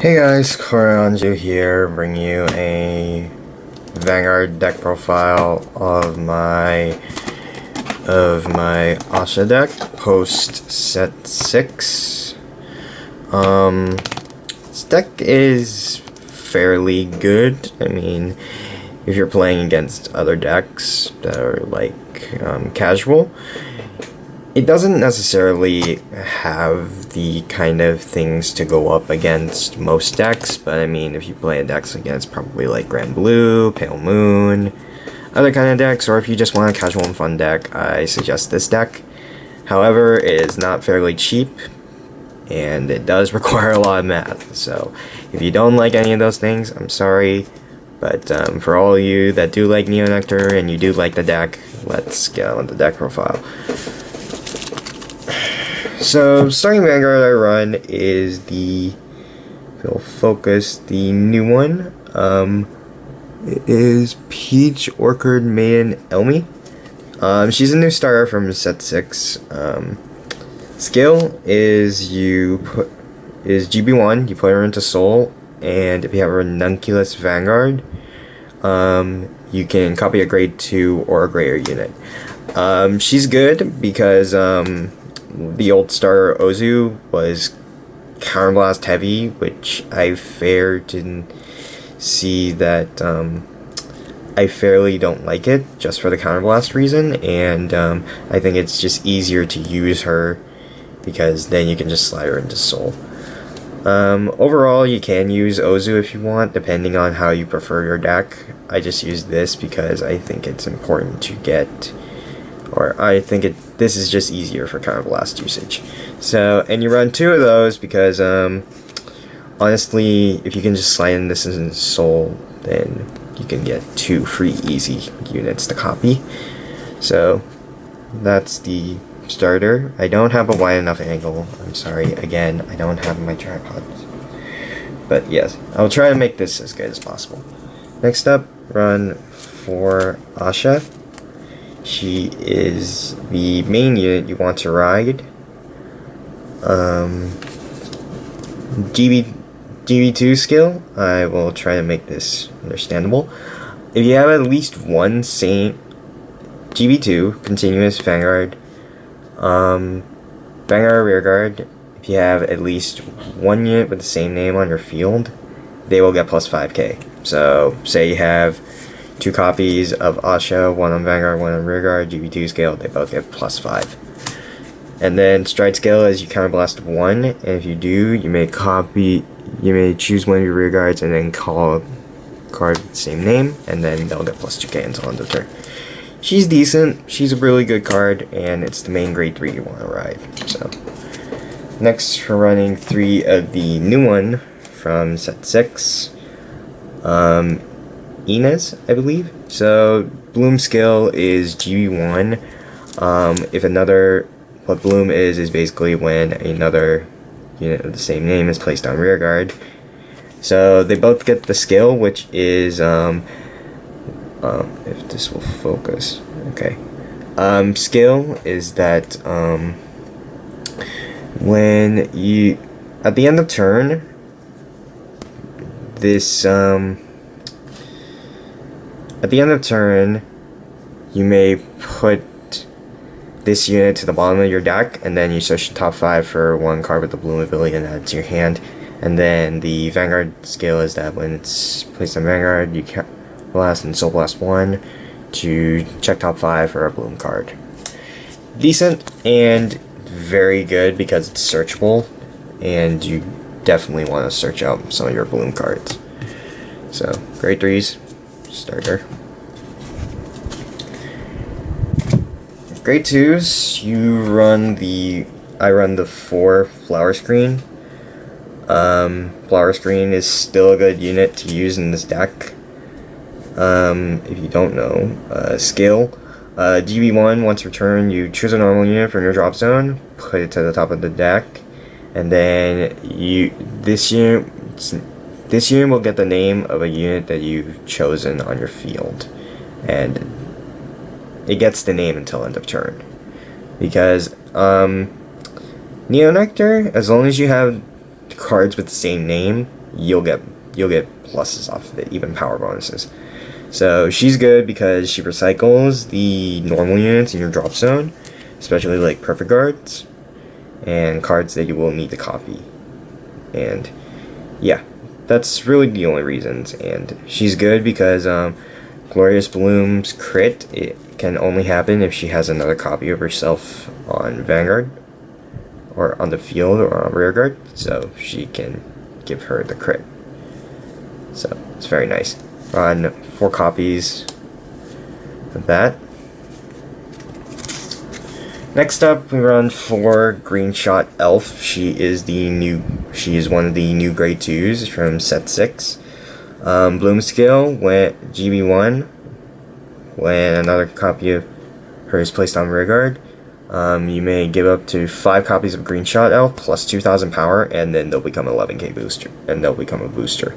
Hey guys, Koranju here, bringing you a Vanguard deck profile of my Ahsha deck post set 6. This deck is fairly good. I mean, if you're playing against other decks that are like casual, it doesn't necessarily have the kind of things to go up against most decks, but I mean, if you play decks against probably like Grand Blue, Pale Moon, other kind of decks, or if you just want a casual and fun deck, I suggest this deck. However, it is not fairly cheap, and it does require a lot of math, so if you don't like any of those things, I'm sorry, but for all of you that do like Nectar and you do like the deck, let's get on the deck profile. So, starting Vanguard I run is the, if you'll focus, the new one. It is Peach Orchid Maiden Elmi. She's a new starter from set 6. Skill is GB1, you put her into Soul, and if you have a Ranunculus Vanguard, you can copy a grade 2 or a greater unit. She's good because the old starter Ozu was counterblast heavy, which I fared to see that I fairly don't like it just for the counterblast reason, and I think it's just easier to use her because then you can just slide her into Soul. Overall, you can use Ozu if you want, depending on how you prefer your deck. I just use this because I think it's important to get, or I think this is just easier for counterblast usage. So, and you run 2 of those because, honestly, if you can just slide in this in Soul, then you can get 2 free easy units to copy. So, that's the starter. I don't have a wide enough angle. I'm sorry, again, I don't have my tripod. But yes, I'll try to make this as good as possible. Next up, run for Ahsha. She is the main unit you want to ride. GB2 skill, I will try to make this understandable. If you have at least one same GB2, continuous Vanguard, Vanguard Rearguard, if you have at least one unit with the same name on your field, they will get plus 5k. So, say you have 2 copies of Ahsha, one on Vanguard, one on Rearguard, GB2 scale, they both get plus 5. And then Stride scale is you counterblast 1, and if you do, you may choose one of your Rearguards and then call a card with the same name, and then they'll get plus 2k until end of turn. She's decent, she's a really good card, and it's the main grade 3 you want to ride. So, next we're running 3 of the new one from set 6. Inez, I believe. So, Bloom skill is GB1. What Bloom is basically when another unit of the same name is placed on Rearguard. So, they both get the skill, which is, if this will focus, okay. Skill is that, when you, at the end of turn, at the end of turn, you may put this unit to the bottom of your deck, and then you search the top 5 for one card with the Bloom ability and add it to your hand. And then the Vanguard skill is that when it's placed on Vanguard, you can blast and Soul Blast 1 to check top 5 for a Bloom card. Decent and very good because it's searchable, and you definitely want to search out some of your Bloom cards. So, grade 3s, starter. Grade 2s, I run the 4 Flower Screen. Flower Screen is still a good unit to use in this deck. If you don't know, skill, GB1, once returned, you choose a normal unit from your drop zone, put it to the top of the deck, and then this unit will get the name of a unit that you've chosen on your field, and it gets the name until end of turn. Because Nectar, as long as you have cards with the same name, you'll get pluses off of it, even power bonuses. So she's good because she recycles the normal units in your drop zone, especially like perfect guards and cards that you will need to copy. And yeah, that's really the only reasons. And she's good because Glorious Bloom's crit, it can only happen if she has another copy of herself on Vanguard or on the field or on rearguard, so she can give her the crit. So it's very nice. Run 4 copies of that. Next up, we run 4 Greenshot Elf. She is one of the new grade 2s from set 6. Bloom skill went GB1 when another copy of her is placed on rearguard. You may give up to 5 copies of Greenshot Elf plus 2,000 power, and then they'll become 11k booster, and they'll become a booster.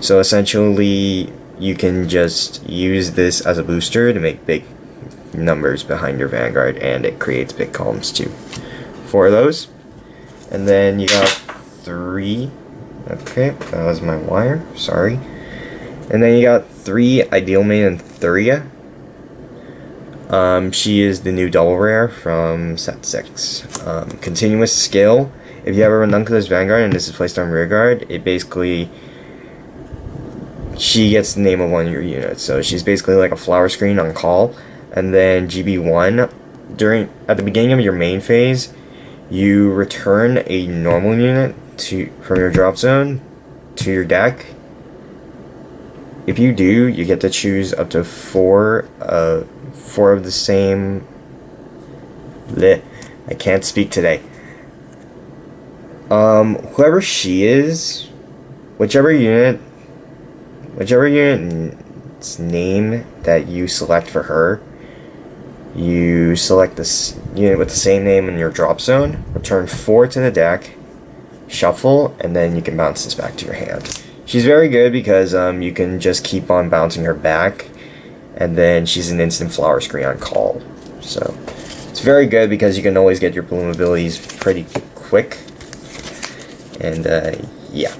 So essentially, you can just use this as a booster to make big numbers behind your Vanguard, and it creates big columns too. 4 of those. And then you got 3. Okay, that was my wire. Sorry. And then you got 3 Ideal Maiden of Daybreak. She is the new double rare from set 6. Continuous skill. If you have a Ranunculus Vanguard and this is placed on rearguard, it basically, she gets the name of one of your units. So she's basically like a flower screen on call. And then GB1, at the beginning of your main phase, you return a normal unit from your drop zone to your deck. If you do, you get to choose up to 4 of the same. I can't speak today. Whoever she is, whichever unit's name that you select for her, you select this unit with the same name in your drop zone, return 4 to the deck, shuffle, and then you can bounce this back to your hand. She's very good because you can just keep on bouncing her back, and then she's an instant flower screen on call. So it's very good because you can always get your bloom abilities pretty quick. And yeah.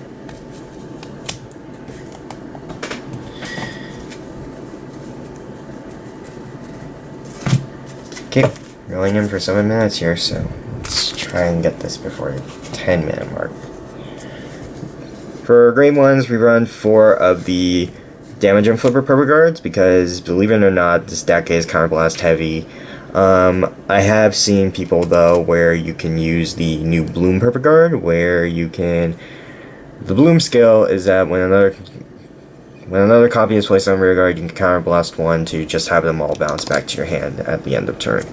Okay, going in for 7 minutes here, so let's try and get this before the 10-minute mark. For grade 1s, we run 4 of the damage and flipper perfect guards because, believe it or not, this deck is counterblast heavy. I have seen people though where you can use the new bloom perfect guard, where you can. The bloom skill is that when another copy is placed on rearguard, you can counterblast 1 to just have them all bounce back to your hand at the end of turn.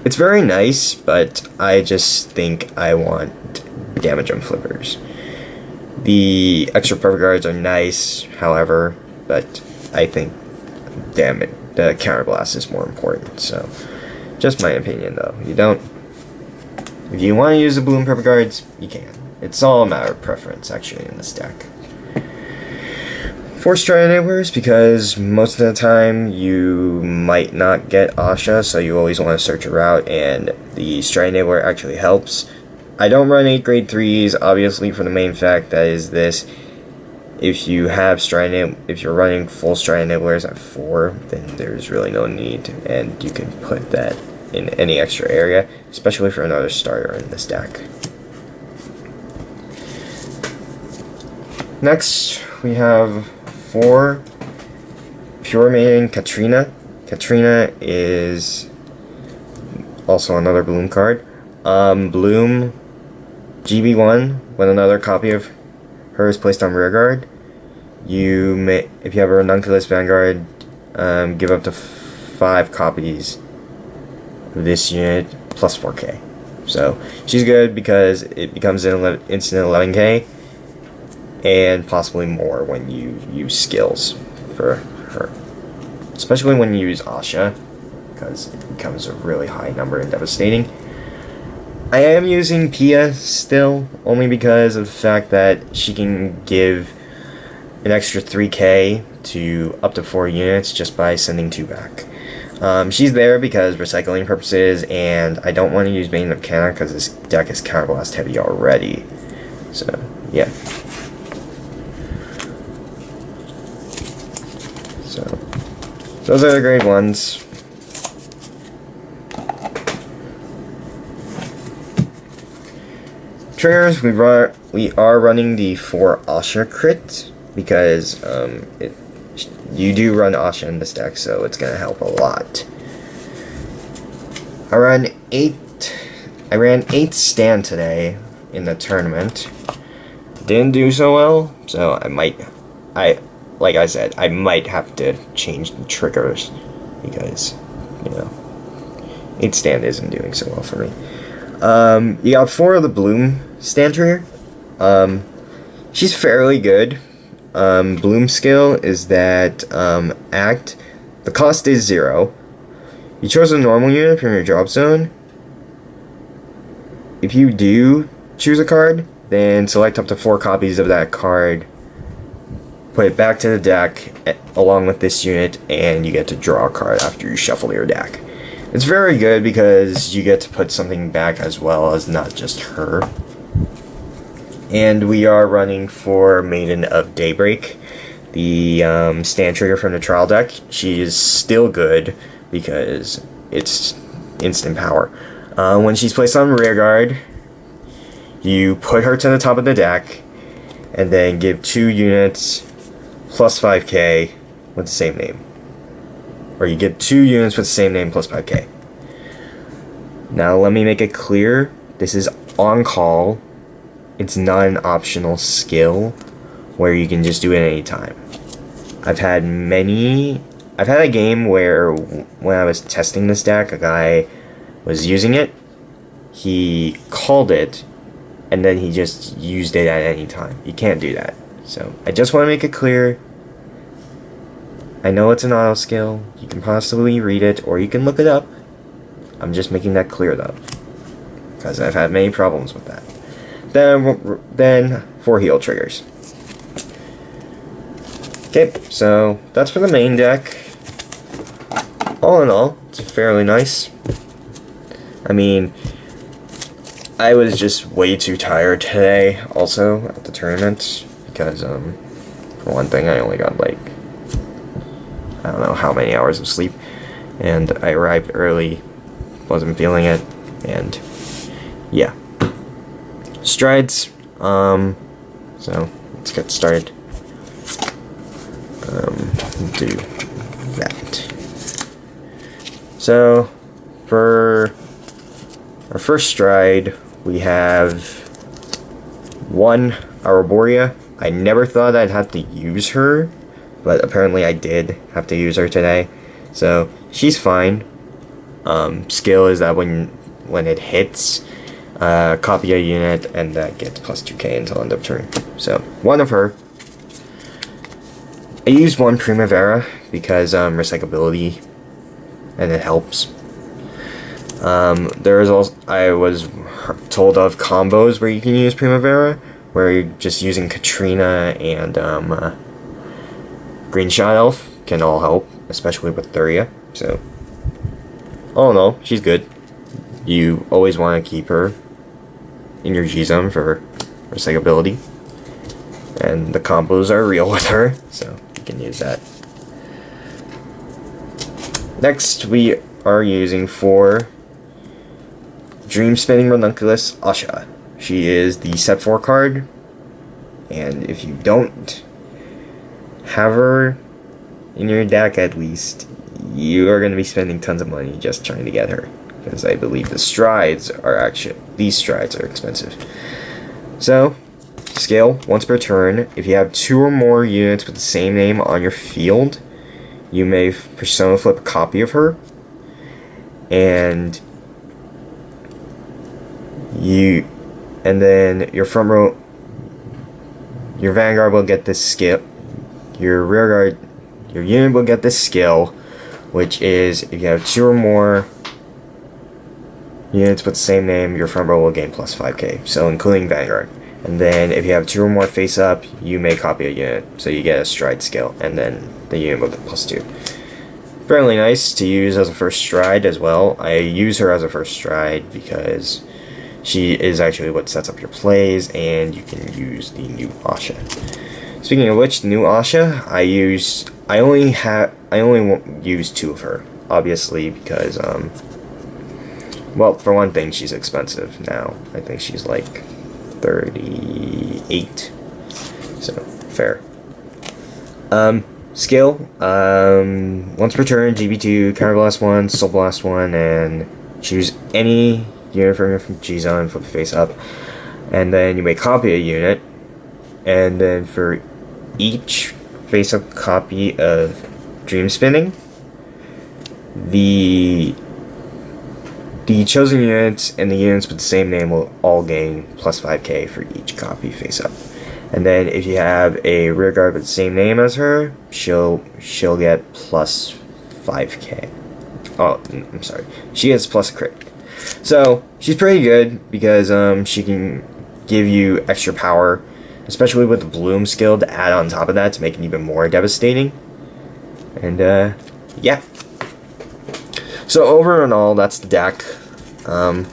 It's very nice, but I just think I want damage and flippers. The extra perfect guards are nice, however, but I think the counterblast is more important. So, just my opinion though. If you want to use the bloom perfect guards, you can. It's all a matter of preference actually in this deck. 4 Stride Enablers because most of the time you might not get Ahsha, so you always want to search a route, and the Stride Enabler actually helps. I don't run 8 grade 3s, obviously, for the main fact that is this. If you have if you're running full Stride Enablers at 4, then there's really no need, and you can put that in any extra area, especially for another starter in this deck. Next, we have 4 Pure Maiden Katrina. Katrina is also another Bloom card. Bloom GB1, when another copy of her is placed on rearguard, you may, if you have a Ranunculus Vanguard, give up to 5 copies of this unit plus 4k. So she's good because it becomes an instant 11k, and possibly more when you use skills for her, especially when you use Ahsha, because it becomes a really high number and devastating. I am using Pia still, only because of the fact that she can give an extra 3k to up to 4 units just by sending 2 back. She's there because recycling purposes, and I don't want to use Maiden of Daybreak because this deck is counterblast heavy already. So, yeah. Those are the grade 1s. Triggers, we are running the 4 Ahsha crit because you do run Ahsha in this deck, so it's gonna help a lot. I ran 8 stand today in the tournament. Didn't do so well, so like I said, I might have to change the triggers because, you know, 8 stand isn't doing so well for me. You got 4 of the Bloom stand trigger. She's fairly good. Bloom skill is that act. The cost is 0. You chose a normal unit from your drop zone. If you do choose a card, then select up to 4 copies of that card, put it back to the deck along with this unit, and you get to draw a card after you shuffle your deck. It's very good because you get to put something back as well as not just her. And we are running for Maiden of Daybreak, the stand trigger from the trial deck. She is still good because it's instant power. When she's placed on rear guard, you put her to the top of the deck, and then give 2 units plus 5k with the same name. Or you get 2 units with the same name plus 5k. Now let me make it clear, this is on call. It's not an optional skill where you can just do it anytime. I've had a game where when I was testing this deck, a guy was using it, he called it, and then he just used it at any time. You can't do that. So I just want to make it clear. I know it's an auto skill. You can possibly read it, or you can look it up. I'm just making that clear though, because I've had many problems with that. Then 4 heal triggers. Okay, so that's for the main deck. All in all, it's fairly nice. I mean, I was just way too tired today also at the tournament because for one thing I only got like I don't know how many hours of sleep, and I arrived early, wasn't feeling it, and yeah. Strides, so let's get started. Do that. So for our first stride, we have 1 Arborea. I never thought I'd have to use her, but apparently I did have to use her today. So she's fine. Skill is that when it hits, copy a unit, and that gets plus 2k until end of turn. So 1 of her. I used 1 Primavera because recyclability, and it helps. There is also, I was told of combos where you can use Primavera, where you're just using Katrina and Greenshot Elf can all help, especially with Thuria. So all in all, she's good. You always want to keep her in your G zone for recyclability, and the combos are real with her, so you can use that. Next, we are using for Dream Spinning Ranunculus Ahsha. She is the set 4 card, and if you don't have her in your deck at least, you are going to be spending tons of money just trying to get her, because I believe these strides are expensive. So, scale once per turn. If you have 2 or more units with the same name on your field, you may persona flip a copy of her, and then your front row, your Vanguard will get this skill. Your rear guard, your unit will get this skill, which is if you have 2 or more units with the same name, your front row will gain plus 5k, so including Vanguard. And then if you have 2 or more face up, you may copy a unit, so you get a stride skill, and then the unit will get plus 2. Fairly nice to use as a first stride as well. I use her as a first stride because she is actually what sets up your plays, and you can use the new Ahsha. Speaking of which, new Ahsha, I only won't use 2 of her, obviously, because, well, for one thing, she's expensive now. I think she's like 38, so, fair. Skill, once per turn, GB2, Counterblast 1, Soul Blast 1, and choose any unit from G-Zone, flip the face up, and then you may copy a unit, and then for each face-up copy of Dream Spinning, the chosen units and the units with the same name will all gain plus 5k for each copy face-up. And then if you have a rear guard with the same name as her, she'll get plus 5k. Oh, I'm sorry. She gets plus a crit. So, she's pretty good because she can give you extra power, especially with the Bloom skill to add on top of that to make it even more devastating. And, yeah. So, over and all, that's the deck. You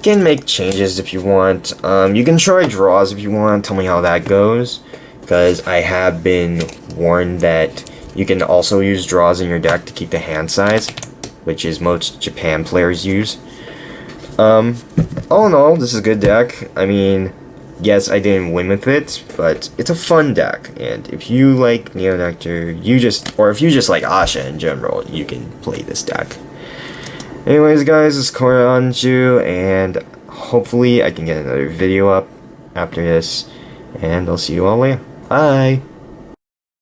can make changes if you want. You can try draws if you want. Tell me how that goes, because I have been warned that you can also use draws in your deck to keep the hand size, which is most Japan players use. All in all, this is a good deck. I mean, yes, I didn't win with it, but it's a fun deck, and if you like Nectar, or if you just like Ahsha in general, you can play this deck. Anyways, guys, it's Koranju, and hopefully I can get another video up after this, and I'll see you all later. Bye!